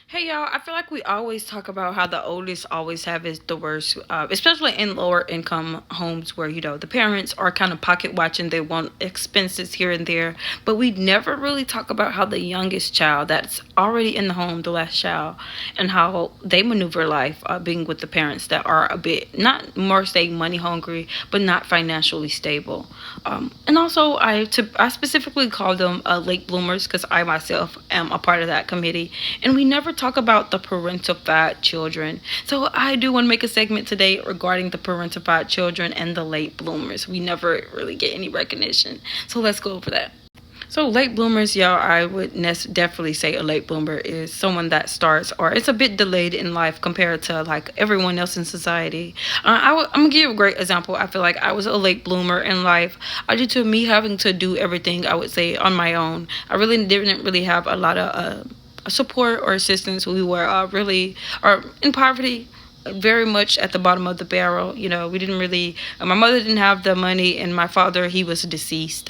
Hey y'all, I feel like we always talk about how the oldest always have is the worst, especially in lower income homes where, the parents are kind of pocket watching, they want expenses here and there. But we never really talk about how the youngest child that's already in the home, the last child, and how they maneuver life being with the parents that are a bit, not more say money hungry, but not financially stable. And also, I specifically call them late bloomers because I myself am a part of that committee, and we never talk about the parentified children. So I do want to make a segment today regarding the parentified children and the late bloomers. We never really get any recognition, so let's go over that. So late bloomers, y'all, I would definitely say a late bloomer is someone that starts or it's a bit delayed in life compared to like everyone else in society. I'm gonna give you a great example. I feel like I was a late bloomer in life. Due to me having to do everything, I would say on my own. I really didn't really have a lot of support or assistance. We were really or in poverty, very much at the bottom of the barrel. We didn't really. My mother didn't have the money, and my father, he was deceased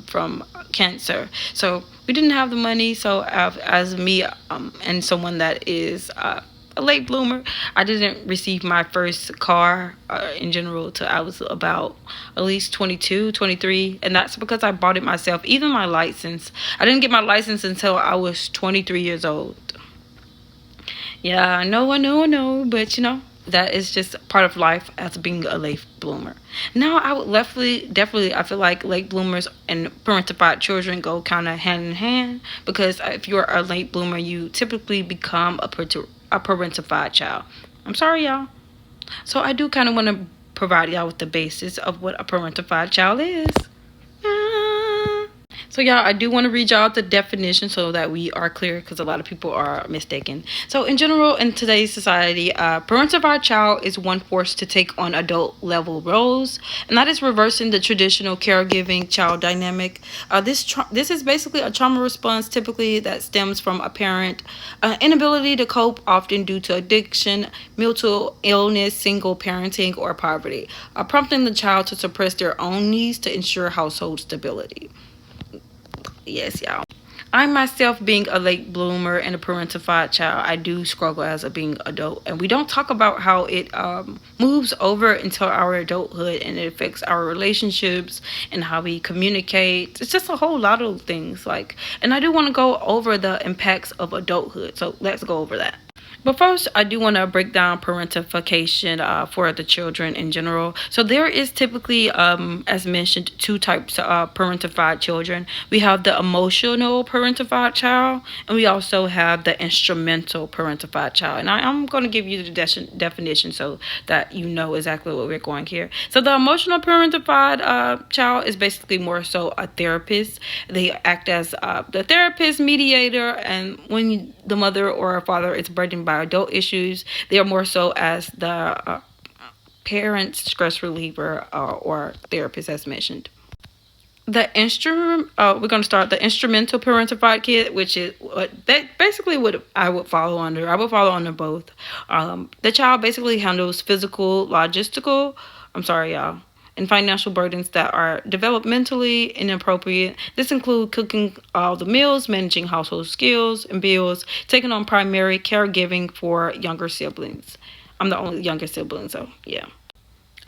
from cancer. So we didn't have the money. So as me and someone that is a late bloomer, I didn't receive my first car in general till I was about at least 22, 23, and that's because I bought it myself. Even my license, I didn't get my license until I was 23 years old. Yeah, I know, but that is just part of life as being a late bloomer. Now, I would definitely, I feel like late bloomers and parentified children go kind of hand in hand because if you're a late bloomer, you typically become a parentified child. I'm sorry, y'all. So I do kind of want to provide y'all with the basis of what a parentified child is. So, y'all, I do want to read y'all the definition so that we are clear because a lot of people are mistaken. So, in general, in today's society, parentified child is one forced to take on adult level roles, and that is reversing the traditional caregiving child dynamic. This is basically a trauma response, typically that stems from a parent inability to cope, often due to addiction, mental illness, single parenting, or poverty, prompting the child to suppress their own needs to ensure household stability. Yes, y'all. I myself, being a late bloomer and a parentified child, I do struggle as a being adult, and we don't talk about how it moves over into our adulthood and it affects our relationships and how we communicate. It's just a whole lot of things. And I do want to go over the impacts of adulthood. So let's go over that. But first, I do want to break down parentification for the children in general. So there is typically, as mentioned, two types of parentified children. We have the emotional parentified child, and we also have the instrumental parentified child. And I'm going to give you the definition so that you know exactly what we're going here. So the emotional parentified child is basically more so a therapist. They act as the therapist, mediator, and when the mother or father is burdened by adult issues, they are more so as the parent stress reliever or therapist, as mentioned. The instrument, we're going to start the instrumental parentified kid, which is basically what I would follow under. I would follow under both. The child basically handles physical, logistical, I'm sorry, y'all, and financial burdens that are developmentally inappropriate. This includes cooking all the meals, managing household skills and bills, taking on primary caregiving for younger siblings. I'm the only younger sibling, so yeah.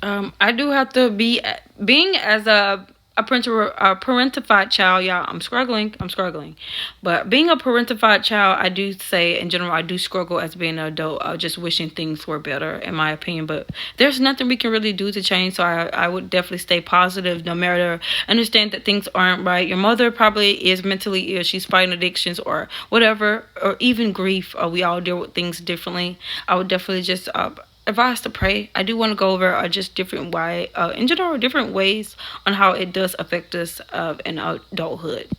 I do have to being as a parentified child, y'all. I'm struggling, but being a parentified child, I do say in general, I do struggle as being an adult. Just wishing things were better, in my opinion. But there's nothing we can really do to change. So I would definitely stay positive, no matter understand that things aren't right. Your mother probably is mentally ill. She's fighting addictions or whatever, or even grief. We all deal with things differently. I would definitely just advised to pray. I do want to go over just different in general, different ways on how it does affect us in adulthood.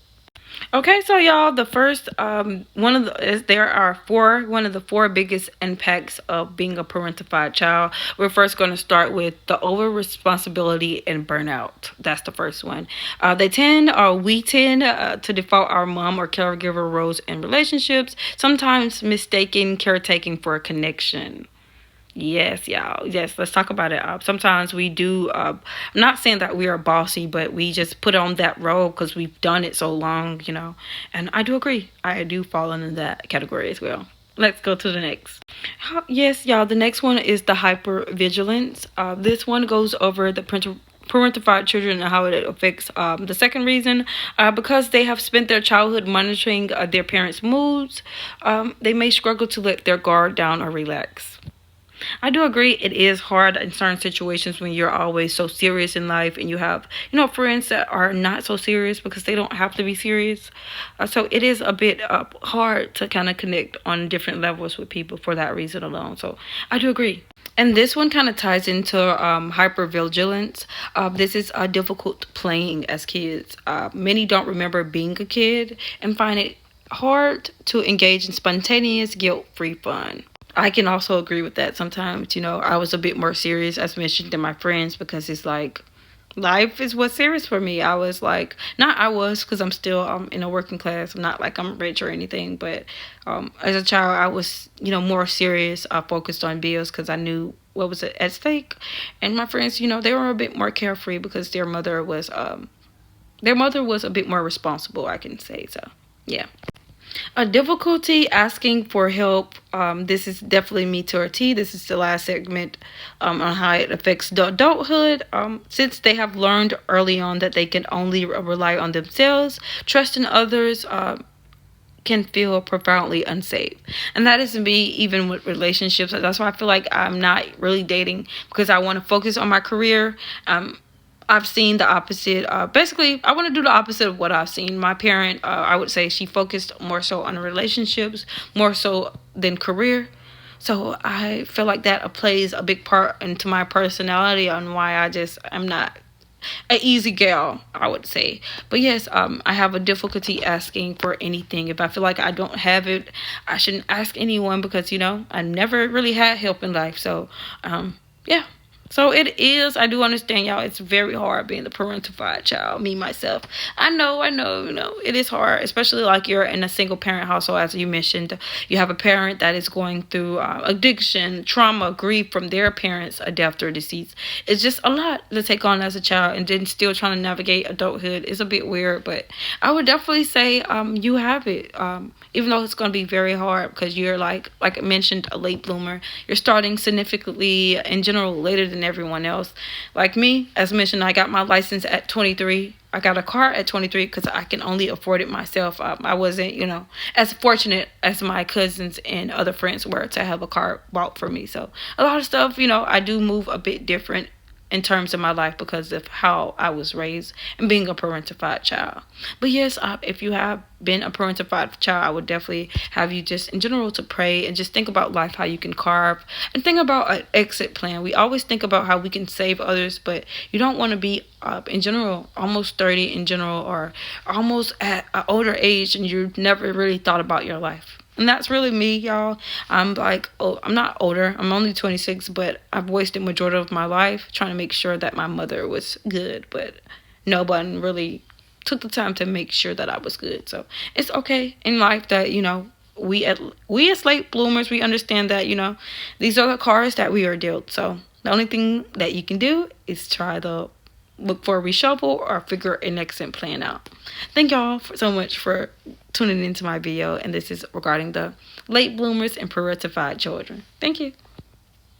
Okay, so y'all, the first there are one of the four biggest impacts of being a parentified child. We're first going to start with the over responsibility and burnout. That's the first one. We tend to default our mom or caregiver roles in relationships, sometimes mistaking caretaking for a connection. Yes, y'all. Yes, let's talk about it. Sometimes we do. I'm not saying that we are bossy, but we just put on that role because we've done it so long. And I do agree. I do fall into that category as well. Let's go to the next. Yes, y'all. The next one is the hypervigilance. This one goes over the parentified children and how it affects the second reason, because they have spent their childhood monitoring their parents' moods. They may struggle to let their guard down or relax. I do agree it is hard in certain situations when you're always so serious in life and you have, friends that are not so serious because they don't have to be serious. So it is a bit hard to kind of connect on different levels with people for that reason alone. So I do agree. And this one kind of ties into hypervigilance. This is difficult playing as kids. Many don't remember being a kid and find it hard to engage in spontaneous, guilt-free fun. I can also agree with that. Sometimes, I was a bit more serious, as mentioned, than my friends because it's like life is what's serious for me. I was like, not I was, because I'm still in a working class. I'm not like I'm rich or anything, but as a child, I was, more serious. I focused on bills because I knew what was at stake. And my friends, they were a bit more carefree because their mother was a bit more responsible, I can say. So, yeah. A difficulty asking for help. This is definitely me to a T. This is the last segment on how it affects the adulthood. Since they have learned early on that they can only rely on themselves, trust in others can feel profoundly unsafe. And that is me even with relationships. That's why I feel like I'm not really dating because I want to focus on my career. I've seen the opposite. Basically, I want to do the opposite of what I've seen. My parent, I would say she focused more so on relationships, more so than career. So I feel like that plays a big part into my personality on why I'm not an easy gal, I would say. But yes, I have a difficulty asking for anything. If I feel like I don't have it, I shouldn't ask anyone because, I never really had help in life. So, yeah. So it is, I do understand, y'all, it's very hard being the parentified child, me, myself. I know, it is hard, especially like you're in a single parent household, as you mentioned. You have a parent that is going through addiction, trauma, grief from their parents, a death or deceased. It's just a lot to take on as a child, and then still trying to navigate adulthood is a bit weird, but I would definitely say you have it. Even though it's going to be very hard because you're like I mentioned, a late bloomer. You're starting significantly in general later than everyone else. Like me, as mentioned, I got my license at 23. I got a car at 23 because I can only afford it myself. I wasn't, as fortunate as my cousins and other friends were to have a car bought for me. So a lot of stuff, I do move a bit different in terms of my life because of how I was raised and being a parentified child. But yes, if you have been a parentified child, I would definitely have you just in general to pray and just think about life, how you can carve, and think about an exit plan. We always think about how we can save others, but you don't want to be in general almost 30 in general, or almost at an older age and you've never really thought about your life. And that's really me, y'all. I'm like, I'm not older. I'm only 26, but I've wasted majority of my life trying to make sure that my mother was good. But no one really took the time to make sure that I was good. So it's okay in life that, we as late bloomers, we understand that, these are the cards that we are dealt. So the only thing that you can do is try to look for a reshuffle or figure an exit plan out. Thank y'all so much for tuning into my video, and this is regarding the late bloomers and parentified children. Thank you.